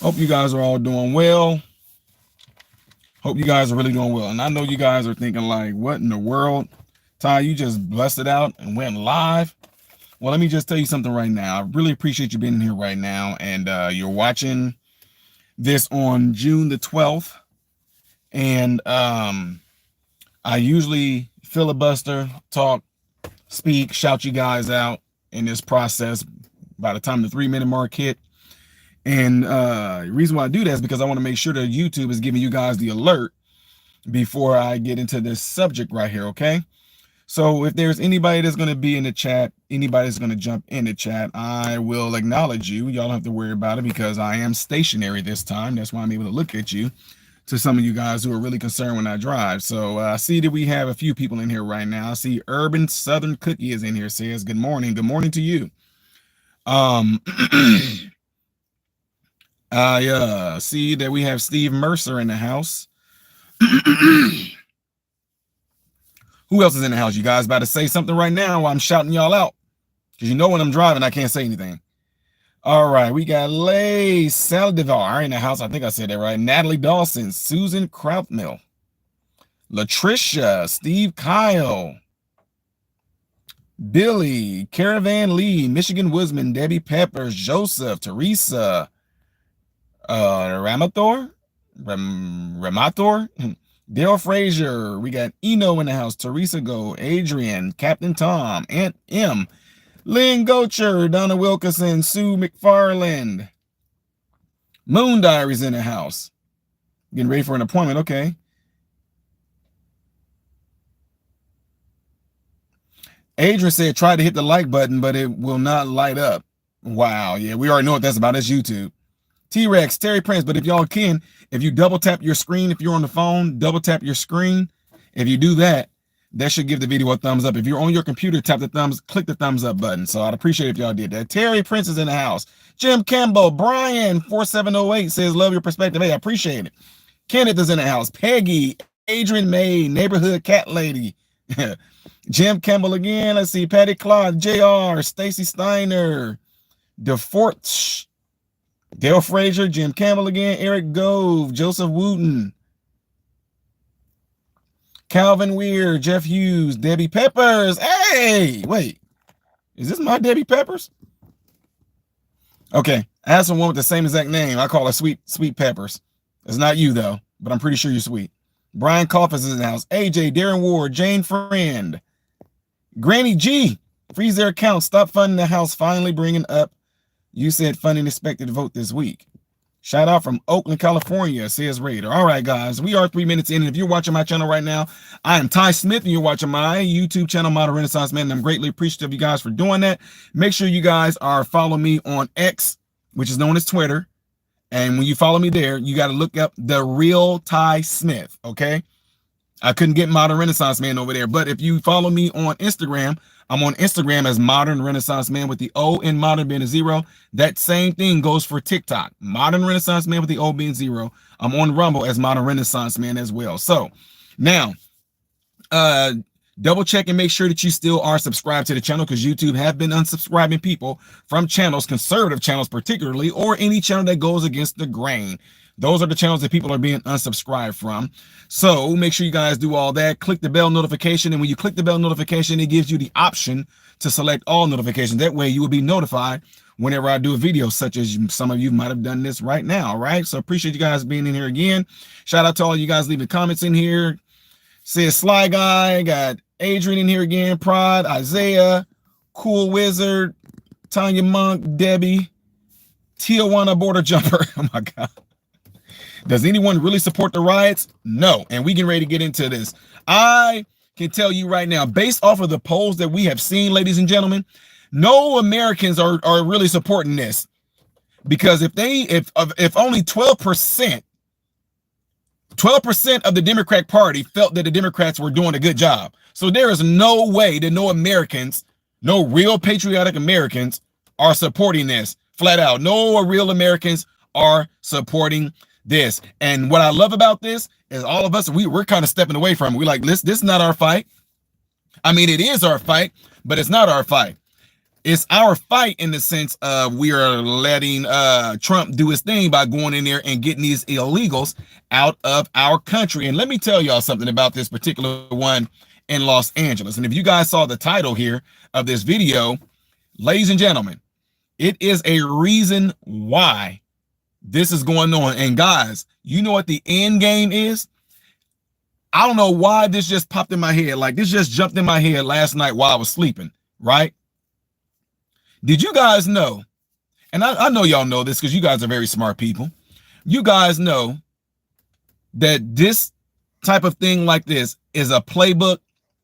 Hope you guys are all doing well. Hope you guys are really doing well. And I know you guys are thinking like, what in the world? Ty, you just busted out and went live. Well, let me just tell you something right now. I really appreciate you being here right now. And you're watching this on June the 12th. And I usually filibuster, talk, speak, shout you guys out in this process by the time the 3-minute mark hit. And the reason why I do that is because I want to make sure that YouTube is giving you guys the alert before I get into this subject right here, okay? So if there's anybody that's going to be in the chat, anybody that's going to jump in the chat, I will acknowledge you. Y'all don't have to worry about it because I am stationary this time. That's why I'm able to look at you, to some of you guys who are really concerned when I drive. So I see that we have a few people in here right now. I see Urban Southern Cookie is in here, says good morning. Good morning to you. I see that we have Steve Mercer in the house. Who else is in the house? You guys about to say something right now while I'm shouting y'all out? Because you know when I'm driving, I can't say anything. All right, we got Lay Saldivar in the house. I think I said that right. Natalie Dawson, Susan Krautmill, Latricia, Steve Kyle, Billy, Caravan Lee, Michigan Woodsman, Debbie Peppers, Joseph, Teresa, Ramathor, Dale Frazier. We got Eno in the house, Teresa Go, Adrian, Captain Tom, Aunt M, Lynn Gocher, Donna Wilkinson, Sue McFarland. Moon Diaries in the house. Getting ready for an appointment, okay. Adrian said try to hit the like button, but it will not light up. Wow, yeah, we already know what that's about. That's YouTube. T-Rex, Terry Prince, but if y'all can, if you double tap your screen, if you're on the phone, double tap your screen. If you do that, that should give the video a thumbs up. If you're on your computer, click the thumbs up button. So I'd appreciate it if y'all did that. Terry Prince is in the house. Jim Campbell, Brian 4708 says, love your perspective. Hey, I appreciate it. Kenneth is in the house. Peggy, Adrian May, Neighborhood Cat Lady. Jim Campbell again. Let's see. Patty Claude, JR, Stacy Steiner, DeFort, Dale Frazier, Jim Campbell again, Eric Gove, Joseph Wooten, Calvin Weir, Jeff Hughes, Debbie Peppers. Hey, wait, is this my Debbie Peppers? Okay, I have someone with the same exact name. I call her Sweet Peppers. It's not you though, but I'm pretty sure you're sweet. Brian Coffins is in the house. AJ, Darren Ward, Jane Friend, Granny G, freeze their account, stop funding the house, finally bringing up. You said funding expected to vote this week. Shout out from Oakland, California, says Raider. All right, guys, we are 3 minutes in. And if you're watching my channel right now, I am Ty Smith, and you're watching my YouTube channel, Modern Renaissance Man. And I'm greatly appreciative of you guys for doing that. Make sure you guys are following me on X, which is known as Twitter. And when you follow me there, you got to look up The Real Ty Smith, okay? I couldn't get Modern Renaissance Man over there. But if you follow me on Instagram, I'm on Instagram as Modern Renaissance Man with the O in modern being a 0. That same thing goes for TikTok. Modern Renaissance Man with the O being 0. I'm on Rumble as Modern Renaissance Man as well. So now, double check and make sure that you still are subscribed to the channel, because YouTube have been unsubscribing people from channels, conservative channels particularly, or any channel that goes against the grain. Those are the channels that people are being unsubscribed from. So make sure you guys do all that. Click the bell notification. And when you click the bell notification, it gives you the option to select all notifications. That way you will be notified whenever I do a video, such as some of you might have done this right now. All right. So appreciate you guys being in here again. Shout out to all you guys leaving comments in here. Says Sly Guy. Got Adrian in here again. Prod, Isaiah, Cool Wizard, Tanya Monk, Debbie, Tijuana Border Jumper. Oh my God. Does anyone really support the riots? No. And we getting ready to get into this. I can tell you right now, based off of the polls that we have seen, ladies and gentlemen, no Americans are really supporting this. Because if only 12% of the Democratic Party felt that the Democrats were doing a good job. So there is no way that no Americans, no real patriotic Americans are supporting this flat out. No real Americans are supporting this. And what I love about this is all of us, we're kind of stepping away from it. We're like, this is not our fight. I mean, it is our fight, but it's not our fight. It's our fight in the sense of we are letting Trump do his thing by going in there and getting these illegals out of our country. And let me tell y'all something about this particular one in Los Angeles. And if you guys saw the title here of this video, ladies and gentlemen, it is a reason why this is going on. And guys, you know what the end game is? I don't know why this just popped in my head. Like this just jumped in my head last night while I was sleeping, right? Did you guys know, and I know y'all know this because you guys are very smart people. You guys know that this type of thing like this is a playbook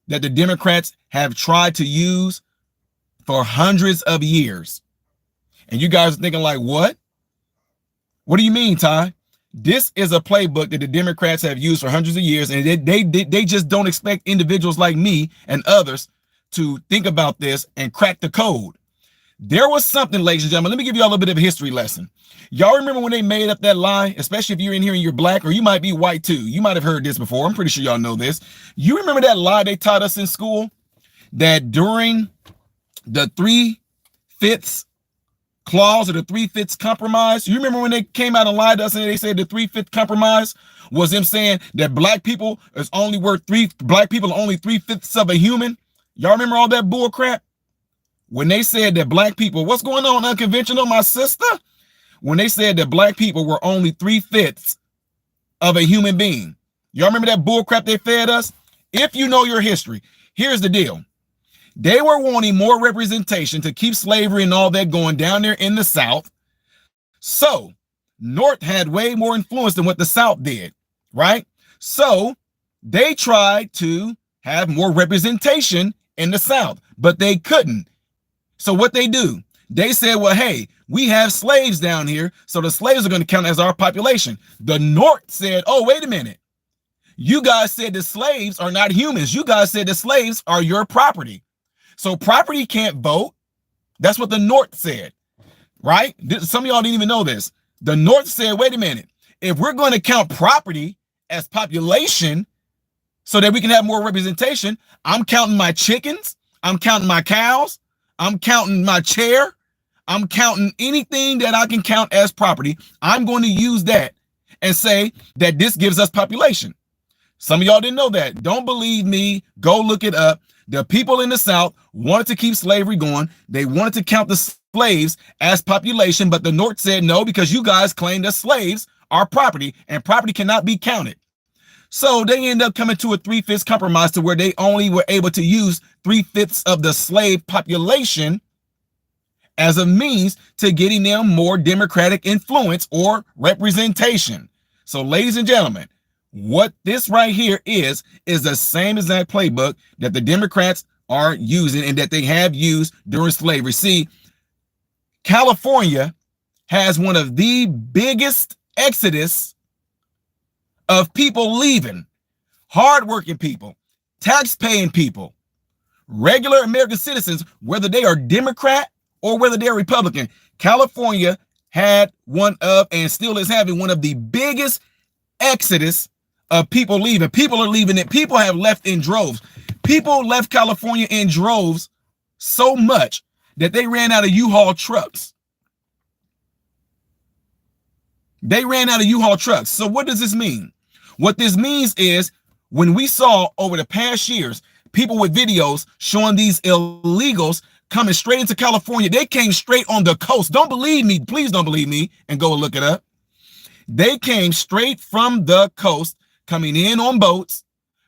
that the Democrats have tried to use for hundreds of years. And you guys are thinking like, what? What do you mean, Ty? This is a playbook that the Democrats have used for hundreds of years, and they just don't expect individuals like me and others to think about this and crack the code. There was something, ladies and gentlemen, let me give you all a little bit of a history lesson. Y'all remember when they made up that lie, especially if you're in here and you're black, or you might be white too. You might have heard this before. I'm pretty sure y'all know this. You remember that lie they taught us in school? That during the 3/5 clause or the 3/5 compromise, you remember when they came out and lied to us and they said the 3/5 compromise was them saying that black people is only worth black people are only 3/5 of a human? Y'all remember all that bull crap? When they said that black people, what's going on, unconventional, my sister? When they said that black people were only 3/5 of a human being. Y'all remember that bull crap they fed us? If you know your history, here's the deal. They were wanting more representation to keep slavery and all that going down there in the South. So North had way more influence than what the South did, right? So they tried to have more representation in the South, but they couldn't. So what they do, they said, well, hey, we have slaves down here, so the slaves are going to count as our population. The North said, oh, wait a minute. You guys said the slaves are not humans. You guys said the slaves are your property. So property can't vote. That's what the North said, right? Some of y'all didn't even know this. The North said, wait a minute. If we're going to count property as population so that we can have more representation, I'm counting my chickens. I'm counting my cows. I'm counting my chair. I'm counting anything that I can count as property. I'm going to use that and say that this gives us population. Some of y'all didn't know that. Don't believe me. Go look it up. The people in the South wanted to keep slavery going. They wanted to count the slaves as population, but the North said no, because you guys claim that slaves are property and property cannot be counted. So they end up coming to a 3/5 compromise to where they only were able to use 3/5 of the slave population as a means to getting them more democratic influence or representation. So ladies and gentlemen, what this right here is the same exact playbook that the Democrats are using and that they have used during slavery. See, California has one of the biggest exodus of people leaving, hardworking people, tax-paying people, regular American citizens, whether they are Democrat or whether they're Republican. California had one of, and still is having, one of the biggest exodus of people leaving. People are leaving it. People have left in droves. People left California in droves so much that they ran out of U-Haul trucks. They ran out of U-Haul trucks. So what does this mean? What this means is when we saw over the past years, people with videos showing these illegals coming straight into California, they came straight on the coast. Don't believe me. Please don't believe me and go look it up. They came straight from the coast, coming in on boats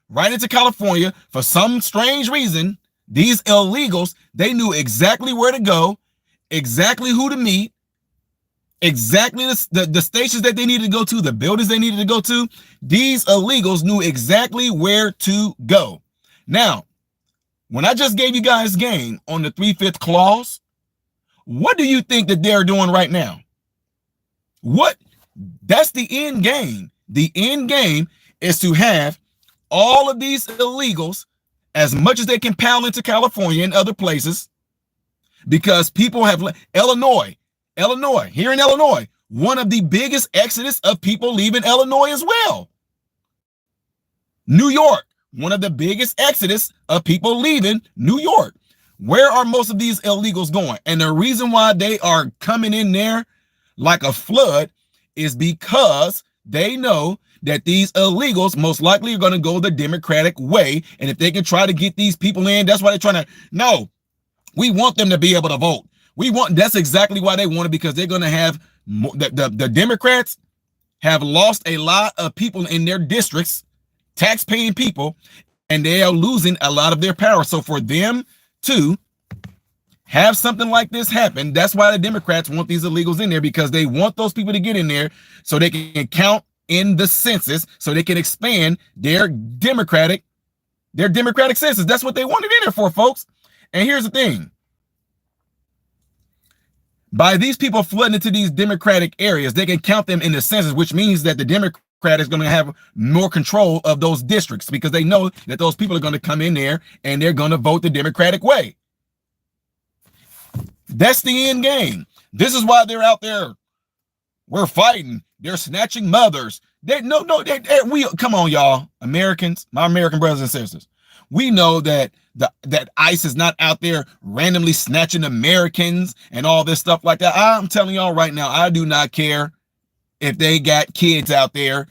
right into California. For some strange reason, these illegals, they knew exactly where to go, exactly who to meet, exactly the stations that they needed to go to, the buildings they needed to go to. These illegals knew exactly where to go. Now, when I just gave you guys game on the 3/5 clause, what do you think that they're doing right now? What? That's the end game. The end game is to have all of these illegals, as much as they can pile into California and other places, because people have Illinois, here in Illinois, one of the biggest exodus of people leaving Illinois as well. New York, one of the biggest exodus of people leaving New York. Where are most of these illegals going? And the reason why they are coming in there like a flood is because they know that these illegals most likely are going to go the Democratic way. And if they can try to get these people in, that's why they're trying to. No, we want them to be able to vote. That's exactly why they want it, because they're going to have the Democrats have lost a lot of people in their districts, tax-paying people, and they are losing a lot of their power. So for them to have something like this happen, that's why the Democrats want these illegals in there, because they want those people to get in there so they can count in the census, so they can expand their democratic census. That's what they wanted in there for, folks. And here's the thing. By these people flooding into these Democratic areas, they can count them in the census, which means that the Democrat is going to have more control of those districts, because they know that those people are going to come in there and they're going to vote the Democratic way. That's the end game. This is why they're out there. We're fighting. They're snatching mothers. We come on, y'all, Americans, my American brothers and sisters. We know that that ICE is not out there randomly snatching Americans and all this stuff like that. I'm telling y'all right now, I do not care if they got kids out there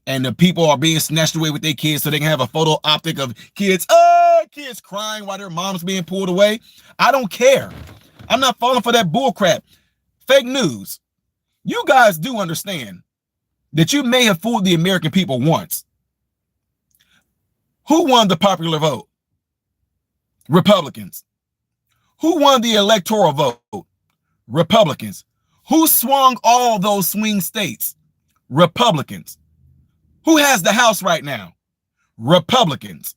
and the people are being snatched away with their kids so they can have a photo optic of kids crying while their mom's being pulled away. I don't care. I'm not falling for that bull crap. Fake news. You guys do understand that you may have fooled the American people once. Who won the popular vote? Republicans. Who won the electoral vote? Republicans. Who swung all those swing states? Republicans. Who has the House right now? Republicans.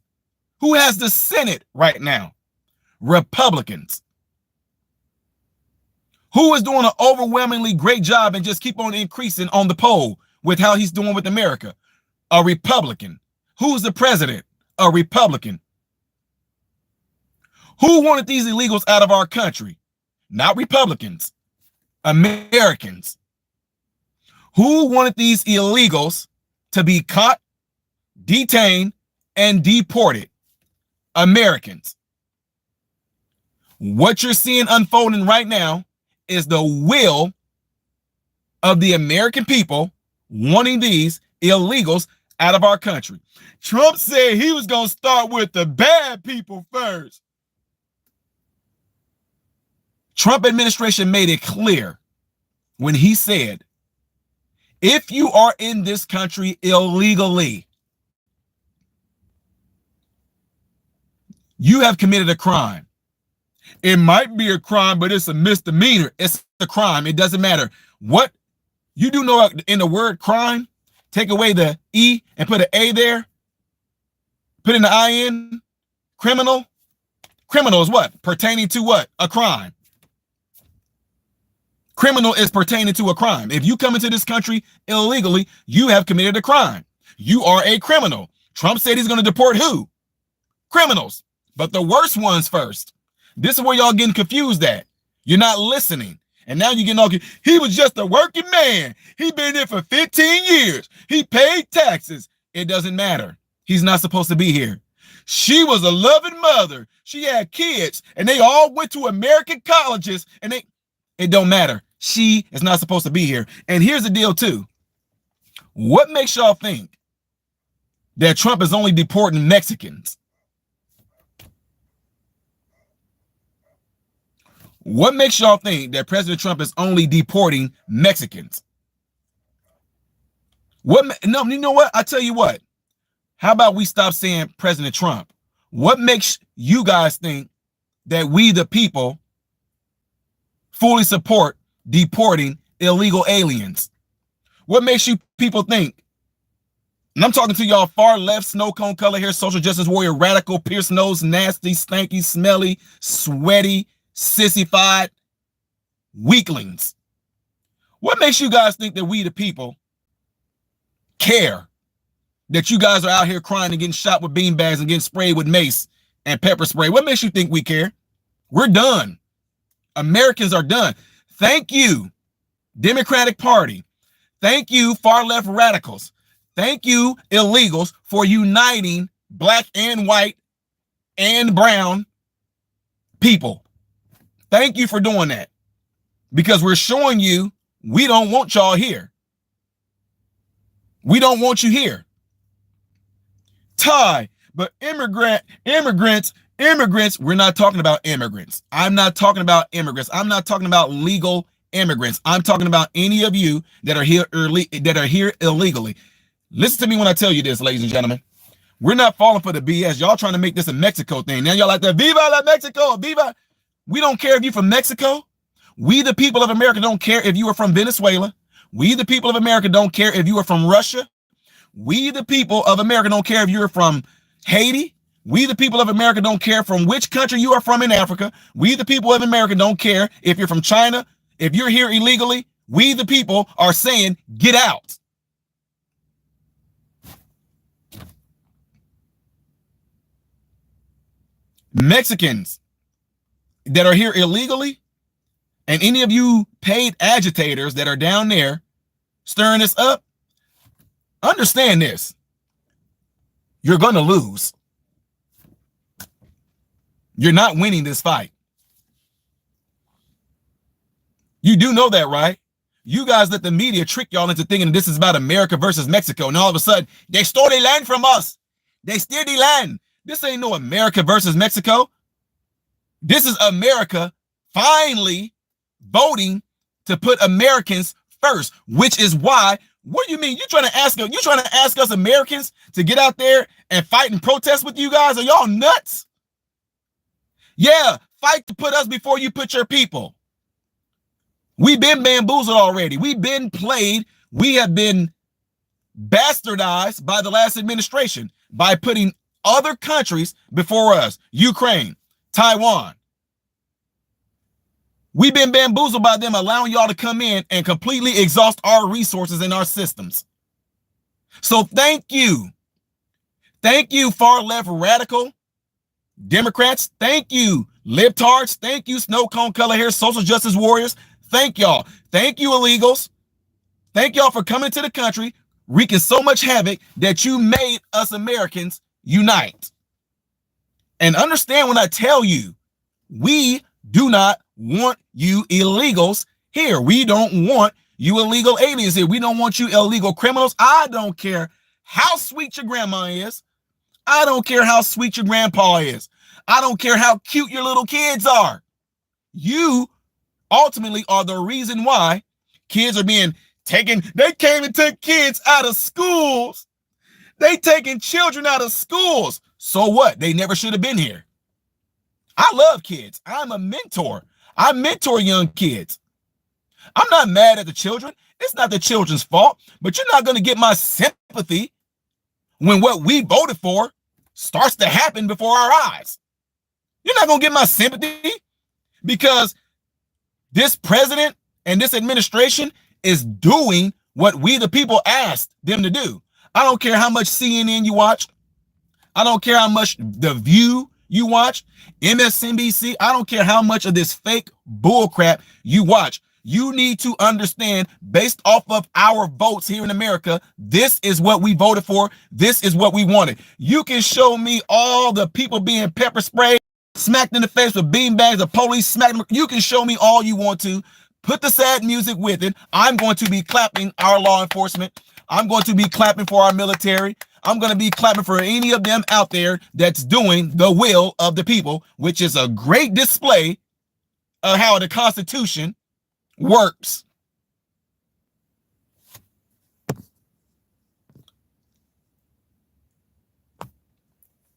Who has the Senate right now? Republicans. Who is doing an overwhelmingly great job and just keep on increasing on the poll with how he's doing with America? A Republican. Who's the president? A Republican. Who wanted these illegals out of our country? Not Republicans. Americans. Who wanted these illegals to be caught, detained, and deported? Americans. What you're seeing unfolding right now is the will of the American people wanting these illegals out of our country. Trump said he was going to start with the bad people first. Trump administration made it clear when he said, if you are in this country illegally, you have committed a crime. It might be a crime, but it's a misdemeanor. It's a crime. It doesn't matter. What you do know in the word crime, take away the E and put an A there. Put in the I-N. Criminal. Criminal is what? Pertaining to what? A crime. Criminal is pertaining to a crime. If you come into this country illegally, you have committed a crime. You are a criminal. Trump said he's going to deport who? Criminals. But the worst ones first. This is where y'all getting confused at. You're not listening. And now you're getting all, he was just a working man. He been there for 15 years. He paid taxes. It doesn't matter. He's not supposed to be here. She was a loving mother. She had kids and they all went to American colleges and it don't matter. She is not supposed to be here. And here's the deal too. What makes y'all think that Trump is only deporting Mexicans? What makes y'all think that President Trump is only deporting Mexicans? No, you know what? I tell you what. How about we stop saying President Trump? What makes you guys think that we, the people, fully support deporting illegal aliens? What makes you people think? And I'm talking to y'all far left, snow cone color hair, social justice warrior, radical, pierced nose, nasty, stanky, smelly, sweaty, sissified weaklings. What makes you guys think that we, the people, care that you guys are out here crying and getting shot with beanbags and getting sprayed with mace and pepper spray? What makes you think we care? We're done. Americans are done. Thank you, Democratic Party. Thank you, far left radicals. Thank you, illegals, for uniting black and white and brown people. Thank you for doing that, because we're showing you we don't want y'all here. We don't want you here. Ty, but immigrants, we're not talking about immigrants. I'm not talking about immigrants. I'm not talking about legal immigrants. I'm talking about any of you that are here illegally. Listen to me when I tell you this, ladies and gentlemen. We're not falling for the BS. Y'all trying to make this a Mexico thing. Now y'all like that, Viva la Mexico, Viva. We don't care if you're from Mexico. We, the people of America, don't care if you are from Venezuela. We, the people of America, don't care if you are from Russia. We, the people of America, don't care if you're from Haiti. We, the people of America, don't care from which country you are from in Africa. We, the people of America, don't care if you're from China. If you're here illegally, we, the people, are saying, get out. Mexicans that are here illegally, and any of you paid agitators that are down there stirring this up, understand this. You're going to lose. You're not winning this fight. You do know that, right? You guys let the media trick y'all into thinking this is about America versus Mexico. And all of a sudden, they stole the land from us. They steal the land. This ain't no America versus Mexico. This is America finally voting to put Americans first, which is why, what do you mean? You're trying to ask us Americans to get out there and fight and protest with you guys? Are y'all nuts? Yeah, fight to put us before you put your people. We've been bamboozled already. We've been played. We have been bastardized by the last administration by putting other countries before us. Ukraine, Taiwan. We've been bamboozled by them allowing y'all to come in and completely exhaust our resources and our systems. So thank you. Thank you, far left radical Democrats. Thank you, libtards. Thank you, snow cone color hair social justice warriors. Thank y'all. Thank you, illegals. Thank y'all for coming to the country, wreaking so much havoc that you made us Americans unite. And understand when I tell you, we do not want you illegals here. We don't want you illegal aliens here. We don't want you illegal criminals. I don't care how sweet your grandma is. I don't care how sweet your grandpa is. I don't care how cute your little kids are. You ultimately are the reason why kids are being taken. They came and took kids out of schools. They taking children out of schools. So what? They never should have been here. I love kids. I'm a mentor. I mentor young kids. I'm not mad at the children. It's not the children's fault, but you're not going to get my sympathy when what we voted for starts to happen before our eyes. You're not going to get my sympathy because this president and this administration is doing what we the people asked them to do. I don't care how much CNN you watch. I don't care how much The View you watch, MSNBC. I don't care how much of this fake bullcrap you watch. You need to understand, based off of our votes here in America, this is what we voted for. This is what we wanted. You can show me all the people being pepper sprayed, smacked in the face with beanbags, the police smacked them. You can show me all you want to. Put the sad music with it. I'm going to be clapping our law enforcement. I'm going to be clapping for our military. I'm going to be clapping for any of them out there that's doing the will of the people, which is a great display of how the Constitution works.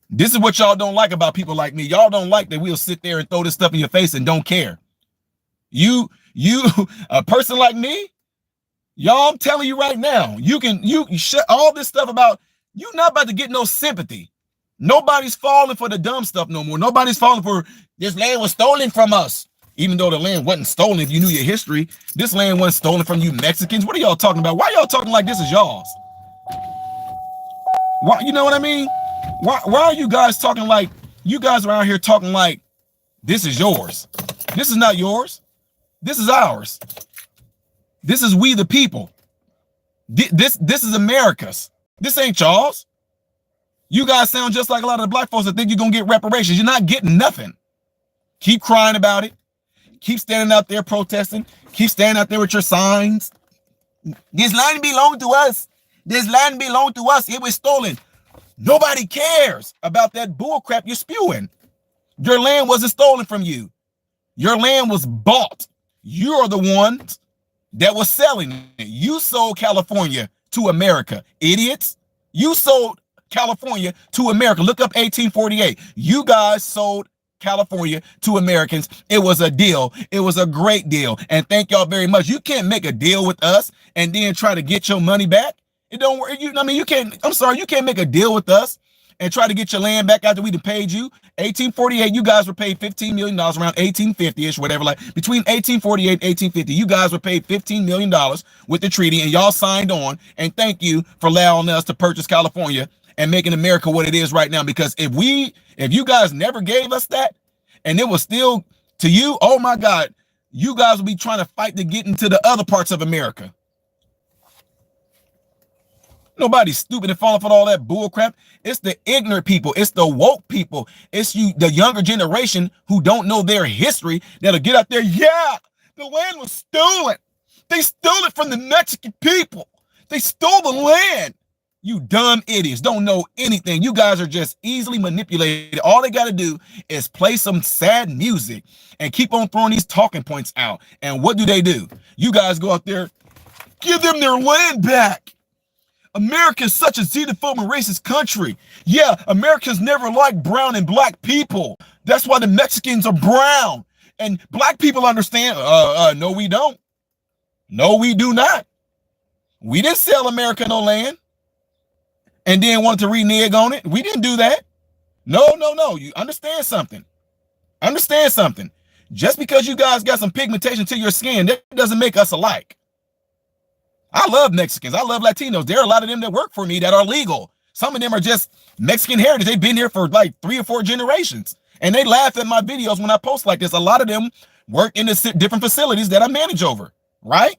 This is what y'all don't like about people like me. Y'all don't like that we'll sit there and throw this stuff in your face and don't care. You, a person like me, y'all, I'm telling you right now, you shut all this stuff about, you're not about to get no sympathy. Nobody's falling for the dumb stuff no more. Nobody's falling for this land was stolen from us. Even though the land wasn't stolen, if you knew your history, this land wasn't stolen from you Mexicans. What are y'all talking about? Why y'all talking like this is y'all's? Why, you know what I mean? Why are you guys talking like, you guys are out here talking like this is yours? This is not yours. This is ours. This is we the people. This is America's. This ain't y'all's. You guys sound just like a lot of the black folks that think you're gonna get reparations. You're not getting nothing. Keep crying about it. Keep standing out there protesting. Keep standing out there with your signs. This land belonged to us. This land belonged to us. It was stolen. Nobody cares about that bullcrap you're spewing. Your land wasn't stolen from you. Your land was bought. You're the ones that was selling it. You sold California to America, idiots. You sold California to America. Look up 1848. You guys sold California to Americans. It was a deal. It was a great deal. And thank y'all very much. You can't make a deal with us and then try to get your money back. It don't work. You can't, I'm sorry, you can't make a deal with us and try to get your land back after we done paid you. 1848, you guys were paid $15 million around 1850-ish, whatever. Like between 1848 and 1850, you guys were paid $15 million with the treaty, and y'all signed on. And thank you for allowing us to purchase California and making America what it is right now. Because if you guys never gave us that and it was still to you, oh my God, you guys will be trying to fight to get into the other parts of America. Nobody's stupid and falling for all that bull crap. It's the ignorant people. It's the woke people. It's you, the younger generation who don't know their history that'll get out there. Yeah, the land was stolen. They stole it from the Mexican people. They stole the land. You dumb idiots don't know anything. You guys are just easily manipulated. All they got to do is play some sad music and keep on throwing these talking points out. And what do? You guys go out there, give them their land back. America is such a xenophobic and racist country. Yeah, Americans never liked brown and black people. That's why the Mexicans are brown. And black people understand, no, we don't. No, we do not. We didn't sell America no land and then wanted to renege on it. We didn't do that. No. You understand something. Understand something. Just because you guys got some pigmentation to your skin, that doesn't make us alike. I love Mexicans. I love Latinos. There are a lot of them that work for me that are legal. Some of them are just Mexican heritage. They've been here for like 3 or 4 generations. And they laugh at my videos when I post like this. A lot of them work in the different facilities that I manage over, right?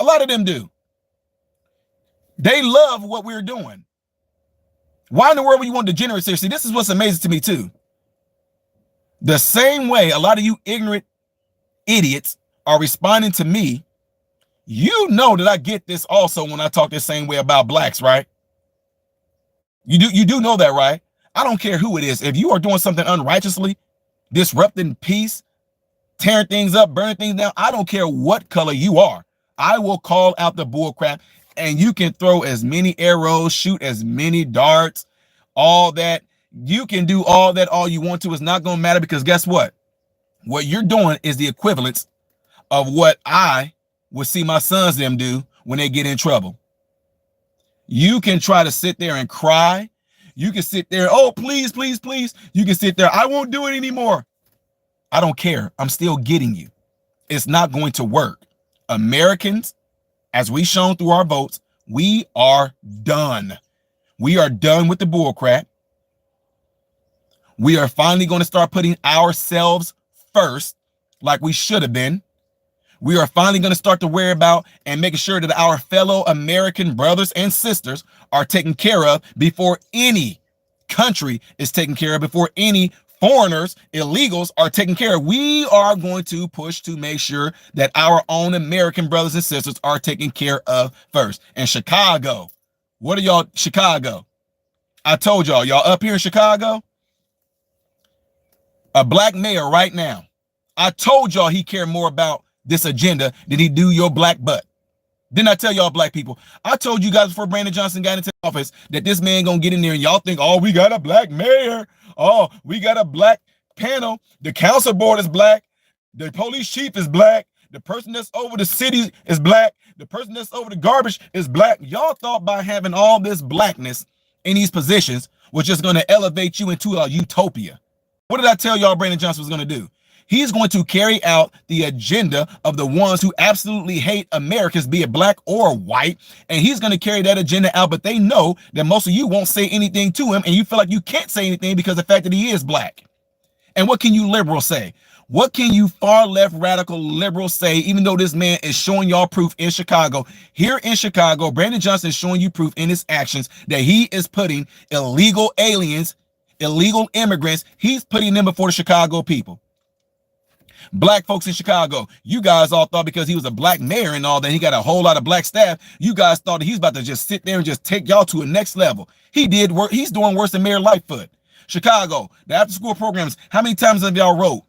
A lot of them do. They love what we're doing. Why in the world would you want degenerates here? See, this is what's amazing to me too. The same way a lot of you ignorant idiots are responding to me, you know that I get this also when I talk the same way about blacks, right? You do know that, right? I don't care who it is. If you are doing something unrighteously, disrupting peace, tearing things up, burning things down, I don't care what color you are. I will call out the bull crap, and you can throw as many arrows, shoot as many darts, all that. You can do all that all you want to. It's not going to matter, because guess what? What you're doing is the equivalence of what I would see my sons them do when they get in trouble. You can try to sit there and cry. You can sit there, oh, please, please, please. You can sit there, I won't do it anymore. I don't care. I'm still getting you. It's not going to work. Americans, as we shown through our votes, we are done. We are done with the bull crap. We are finally going to start putting ourselves first, like we should have been. We are finally going to start to worry about and making sure that our fellow American brothers and sisters are taken care of before any country is taken care of, before any foreigners, illegals are taken care of. We are going to push to make sure that our own American brothers and sisters are taken care of first. And Chicago, what are y'all, Chicago? I told y'all up here in Chicago, a black mayor right now. I told y'all he cared more about this agenda than he do your black butt. Didn't I tell y'all, black people? I told you guys before Brandon Johnson got into office that this man gonna get in there, and y'all think, oh, we got a black mayor. Oh, we got a black panel. The council board is black. The police chief is black. The person that's over the city is black. The person that's over the garbage is black. Y'all thought by having all this blackness in these positions was just gonna elevate you into a utopia. What did I tell y'all Brandon Johnson was gonna do? He's going to carry out the agenda of the ones who absolutely hate Americans, be it black or white. And he's going to carry that agenda out. But they know that most of you won't say anything to him. And you feel like you can't say anything because of the fact that he is black. And what can you liberals say? What can you far left radical liberals say, even though this man is showing y'all proof in Chicago? Here in Chicago, Brandon Johnson is showing you proof in his actions that he is putting illegal aliens, illegal immigrants, he's putting them before the Chicago people. Black folks in Chicago, you guys all thought because he was a black mayor and all that, he got a whole lot of black staff, you guys thought that he's about to just sit there and just take y'all to a next level. He did work. He's doing worse than Mayor Lightfoot. Chicago, the after school programs, how many times have y'all wrote?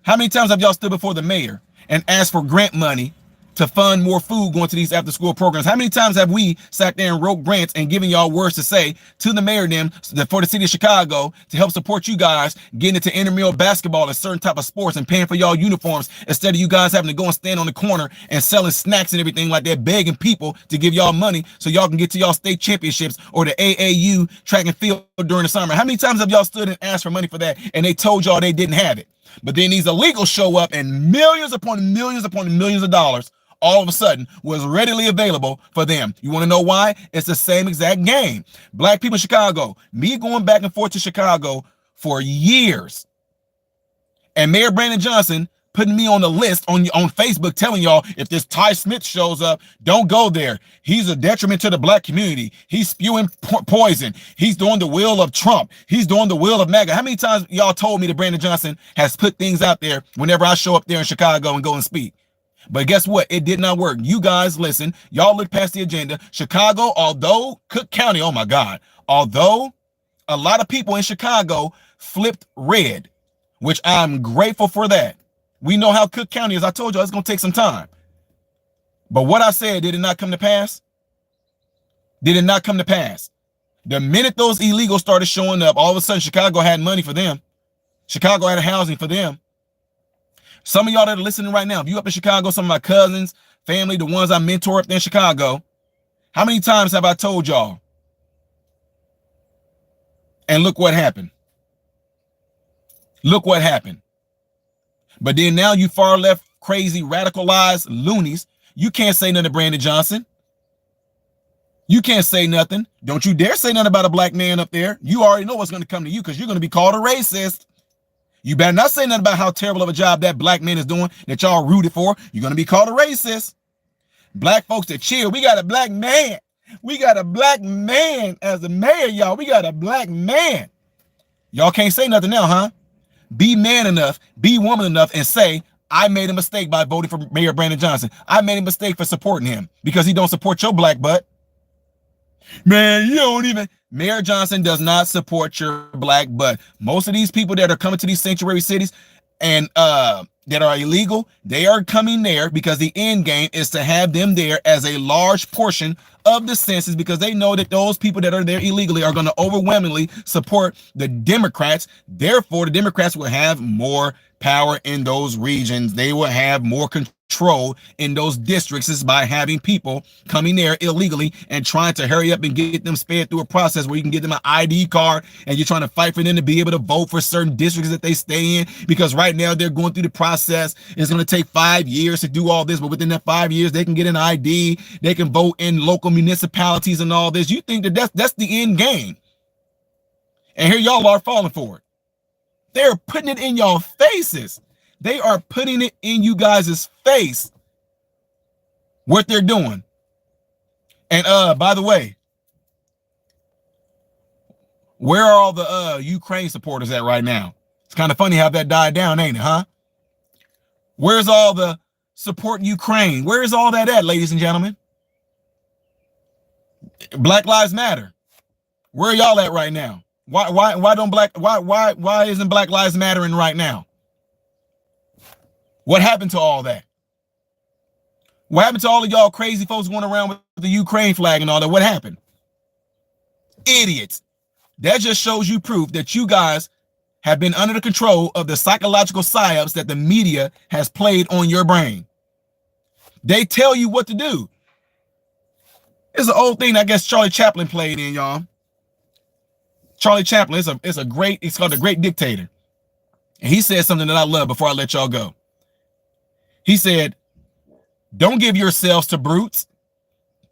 How many times have y'all stood before the mayor and asked for grant money to fund more food going to these after school programs? How many times have we sat there and wrote grants and given y'all words to say to the mayor and them for the city of Chicago to help support you guys getting into intramural basketball and certain type of sports and paying for y'all uniforms instead of you guys having to go and stand on the corner and selling snacks and everything like that, begging people to give y'all money so y'all can get to y'all state championships or the AAU track and field during the summer? How many times have y'all stood and asked for money for that and they told y'all they didn't have it? But then these illegals show up and millions upon millions upon millions of dollars all of a sudden was readily available for them. You want to know why? It's the same exact game. Black people in Chicago, me going back and forth to Chicago for years, and Mayor Brandon Johnson putting me on the list on Facebook telling y'all if this Ty Smith shows up, don't go there. He's a detriment to the black community. He's spewing poison. He's doing the will of Trump. He's doing the will of MAGA. How many times y'all told me that Brandon Johnson has put things out there whenever I show up there in Chicago and go and speak? But guess what? It did not work. You guys listen. Y'all look past the agenda. Chicago, although Cook County, oh my God, although a lot of people in Chicago flipped red, which I'm grateful for that. We know how Cook County is. I told you it's going to take some time. But what I said, did it not come to pass? Did it not come to pass? The minute those illegals started showing up, all of a sudden Chicago had money for them. Chicago had housing for them. Some of y'all that are listening right now, if you up in Chicago, some of my cousins, family, the ones I mentor up there in Chicago, how many times have I told y'all? And look what happened. Look what happened. But then now you far left, crazy, radicalized loonies, you can't say nothing to Brandon Johnson. You can't say nothing. Don't you dare say nothing about a black man up there. You already know what's going to come to you because you're going to be called a racist. You better not say nothing about how terrible of a job that black man is doing that y'all rooted for. You're going to be called a racist. Black folks that chill. We got a black man. We got a black man as the mayor, y'all. We got a black man. Y'all can't say nothing now, huh? Be man enough, be woman enough, and say, I made a mistake by voting for Mayor Brandon Johnson. I made a mistake for supporting him because he don't support your black butt. Man, you don't even... Mayor Johnson does not support your black butt. Most of these people that are coming to these sanctuary cities and that are illegal, they are coming there because the end game is to have them there as a large portion of the census because they know that those people that are there illegally are going to overwhelmingly support the Democrats. Therefore, the Democrats will have more power in those regions. They will have more control in those districts is by having people coming there illegally and trying to hurry up and get them sped through a process where you can get them an ID card and you're trying to fight for them to be able to vote for certain districts that they stay in because right now they're going through the process. It's going to take 5 years to do all this, but within that 5 years they can get an ID, they can vote in local municipalities and all this. You think that that's the end game, and here y'all are falling for it. They're putting it in y'all faces. They are putting it in you guys' face what they're doing. And by the way, where are all the Ukraine supporters at right now? It's kind of funny how that died down, ain't it, huh? Where's all the support Ukraine? Where is all that at, ladies and gentlemen? Black Lives Matter. Where are y'all at right now? Why isn't Black Lives Mattering right now? What happened to all that? What happened to all of y'all crazy folks going around with the Ukraine flag and all that? What happened? Idiots. That just shows you proof that you guys have been under the control of the psychological psyops that the media has played on your brain. They tell you what to do. It's an old thing I guess Charlie Chaplin played in, y'all. Charlie Chaplin, it's called The Great Dictator. And he said something that I love before I let y'all go. He said, don't give yourselves to brutes,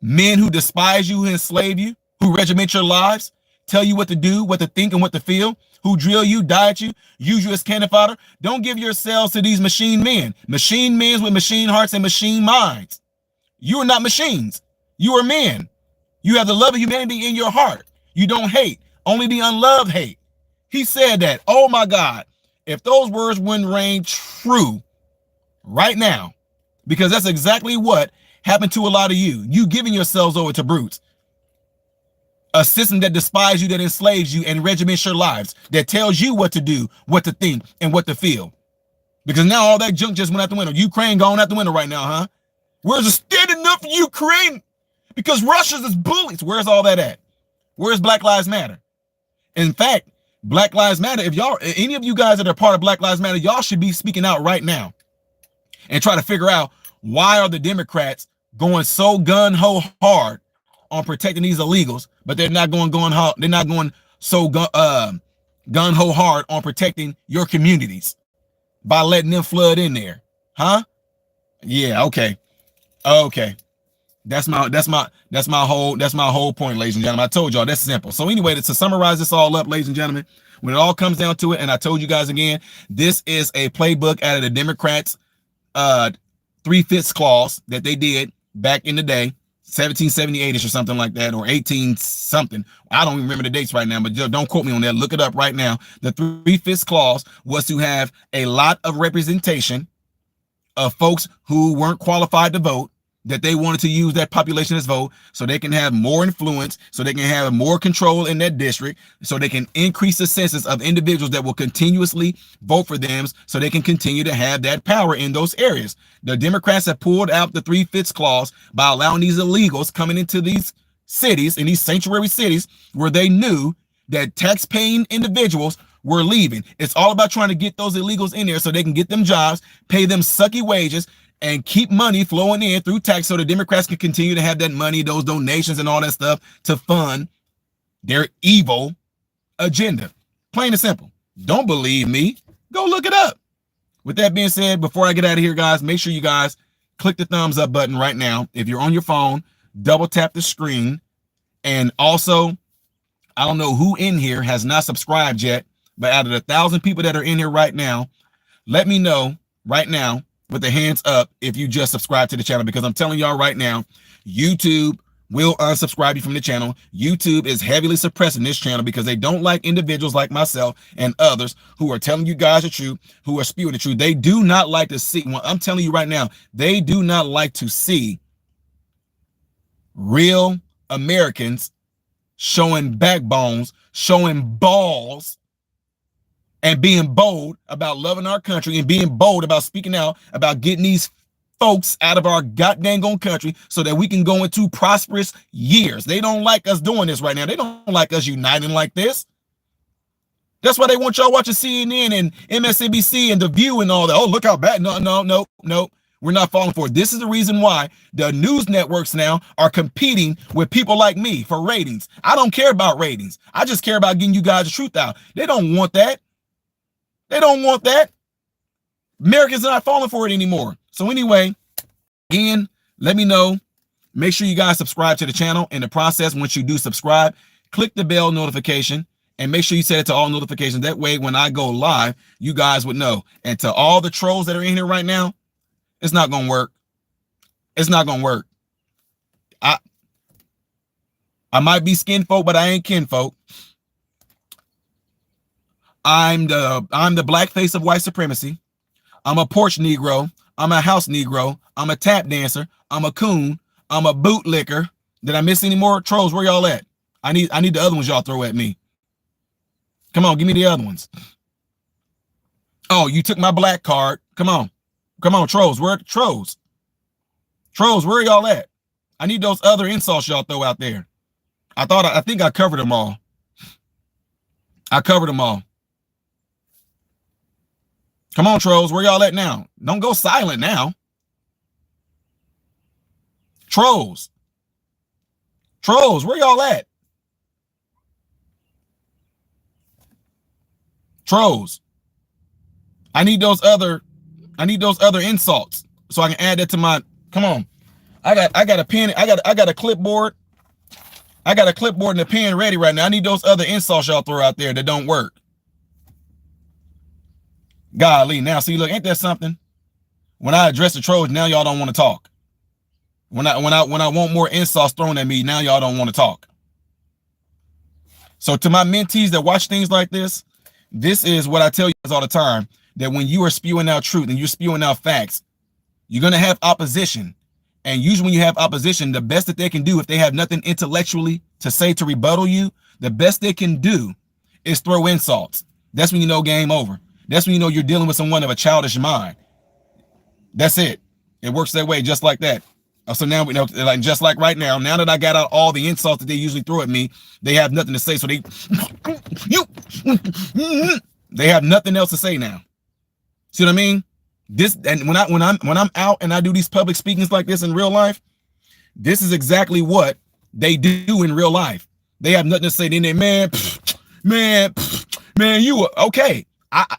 men who despise you, who enslave you, who regiment your lives, tell you what to do, what to think, and what to feel, who drill you, diet you, use you as cannon fodder. Don't give yourselves to these machine men with machine hearts and machine minds. You are not machines. You are men. You have the love of humanity in your heart. You don't hate. Only the unloved hate. He said that. Oh my God. if those words wouldn't ring true right now, because that's exactly what happened to a lot of you. You giving yourselves over to brutes. A system that despises you, that enslaves you, and regiments your lives, that tells you what to do, what to think, and what to feel. Because now all that junk just went out the window. Ukraine going out the window right now, huh? Where's the standing up for Ukraine? Because Russia's is bullies. Where's all that at? Where's Black Lives Matter? In fact, Black Lives Matter, if y'all, any of you guys that are part of Black Lives Matter, y'all should be speaking out right now and try to figure out, why are the Democrats going so gun-ho hard on protecting these illegals, but they're not going so gun-ho hard on protecting your communities by letting them flood in there, huh? Yeah, okay. That's my whole point, ladies and gentlemen. I told y'all that's simple. So anyway, to summarize this all up, ladies and gentlemen, when it all comes down to it, and I told you guys again, this is a playbook out of the Democrats' 3/5 clause that they did back in the day, 1778ish or something like that, or 18 something. I don't remember the dates right now, but don't quote me on that. Look it up right now. The 3/5 clause was to have a lot of representation of folks who weren't qualified to vote, that they wanted to use that population as vote so they can have more influence, so they can have more control in that district, so they can increase the census of individuals that will continuously vote for them, so they can continue to have that power in those areas. The Democrats have pulled out the 3/5 clause by allowing these illegals coming into these cities, in these sanctuary cities, where they knew that tax-paying individuals were leaving. It's all about trying to get those illegals in there so they can get them jobs, pay them sucky wages, and keep money flowing in through tax, so the Democrats can continue to have that money, those donations and all that stuff, to fund their evil agenda. Plain and simple. Don't believe me? Go look it up. With that being said, before I get out of here, guys, make sure you guys click the thumbs up button right now. If you're on your phone, double tap the screen. And also, I don't know who in here has not subscribed yet, but out of the 1,000 people that are in here right now, let me know right now with the hands up if you just subscribe to the channel, because I'm telling y'all right now, YouTube will unsubscribe you from the channel. YouTube is heavily suppressing this channel because they don't like individuals like myself and others who are telling you guys the truth, who are spewing the truth. They do not like to see, well, I'm telling you right now, they do not like to see real Americans showing backbones, showing balls, and being bold about loving our country, and being bold about speaking out about getting these folks out of our goddamn country so that we can go into prosperous years. They don't like us doing this right now. They don't like us uniting like this. That's why they want y'all watching CNN and MSNBC and The View and all that. Oh, look how bad. No. We're not falling for it. This is the reason why the news networks now are competing with people like me for ratings. I don't care about ratings. I just care about getting you guys the truth out. They don't want that. They don't want that. Americans are not falling for it anymore. So anyway, again, let me know. Make sure you guys subscribe to the channel. In the process, once you do subscribe, click the bell notification and make sure you set it to all notifications. That way, when I go live, you guys would know. And to all the trolls that are in here right now, it's not going to work. It's not going to work. I might be skin folk, but I ain't kin folk. I'm the black face of white supremacy. I'm a porch Negro. I'm a house Negro. I'm a tap dancer. I'm a coon. I'm a bootlicker. Did I miss any more trolls? Where y'all at? I need the other ones y'all throw at me. Come on, give me the other ones. Oh, you took my black card. Come on, trolls. Where trolls? Trolls, where y'all at? I need those other insults y'all throw out there. I think I covered them all. I covered them all. Come on, trolls, where y'all at now? Don't go silent now. Trolls, where y'all at? Trolls. I need those other insults so I can add that to my. Come on, I got a pen. I got a clipboard. I got a clipboard and a pen ready right now. I need those other insults y'all throw out there that don't work. Golly, now see, look, ain't that something? When I address the trolls, now y'all don't want to talk. When I want more insults thrown at me, now y'all don't want to talk. So to my mentees that watch things like this, This is what I tell you guys all the time, that when you are spewing out truth and you're spewing out facts, you're going to have opposition. And usually when you have opposition, the best that they can do, if they have nothing intellectually to say to rebuttal you, the best they can do is throw insults. That's when you know game over. That's when you know you're dealing with someone of a childish mind. That's it. It works that way, just like that. So now we know, like just like right now, now that I got out all the insults that they usually throw at me, they have nothing to say. So they have nothing else to say now. See what I mean? This, and when I'm out and I do these public speakings like this in real life, this is exactly what they do in real life. They have nothing to say. Then they, man, you okay?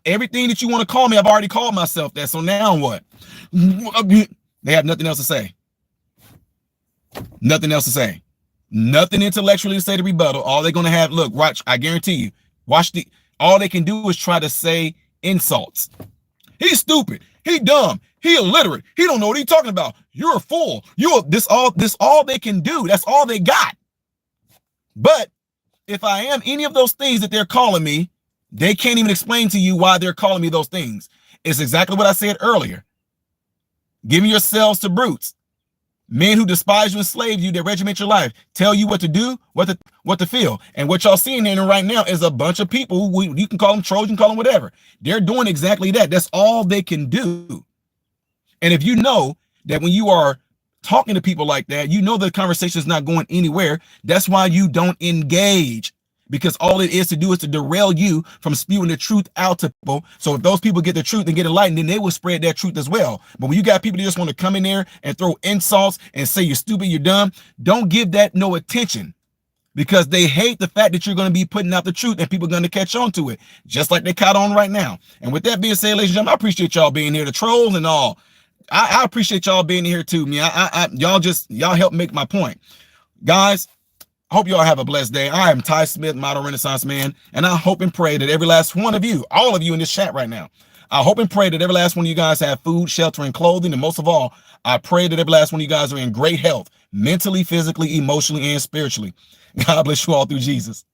Everything that you want to call me, I've already called myself that. So now what? They have nothing else to say. Nothing else to say. Nothing intellectually to say to rebuttal. All they're gonna have, look, watch. I guarantee you. Watch the. All they can do is try to say insults. He's stupid. He dumb. He illiterate. He don't know what he's talking about. You're a fool. You're this all they can do. That's all they got. But if I am any of those things that they're calling me, they can't even explain to you why they're calling me those things. It's exactly what I said earlier. Giving yourselves to brutes. Men who despise you, enslave you, that regiment your life, tell you what to do, what to feel. And what y'all seeing here right now is a bunch of people who you can call them trolls, you can call them whatever. They're doing exactly that. That's all they can do. And if you know that when you are talking to people like that, you know the conversation is not going anywhere. That's why you don't engage. Because all it is to do is to derail you from spewing the truth out to people. So if those people get the truth and get enlightened, then they will spread that truth as well. But when you got people that just want to come in there and throw insults and say you're stupid, you're dumb, don't give that no attention, because they hate the fact that you're going to be putting out the truth and people are going to catch on to it, just like they caught on right now. And with that being said, ladies and gentlemen, I appreciate y'all being here, the trolls and all. I appreciate y'all being here too, man. Y'all help make my point. Guys, I hope you all have a blessed day. I am Ty Smith, Model Renaissance Man, and I hope and pray that every last one of you, all of you in this chat right now, I hope and pray that every last one of you guys have food, shelter, and clothing, and most of all, I pray that every last one of you guys are in great health, mentally, physically, emotionally, and spiritually. God bless you all through Jesus.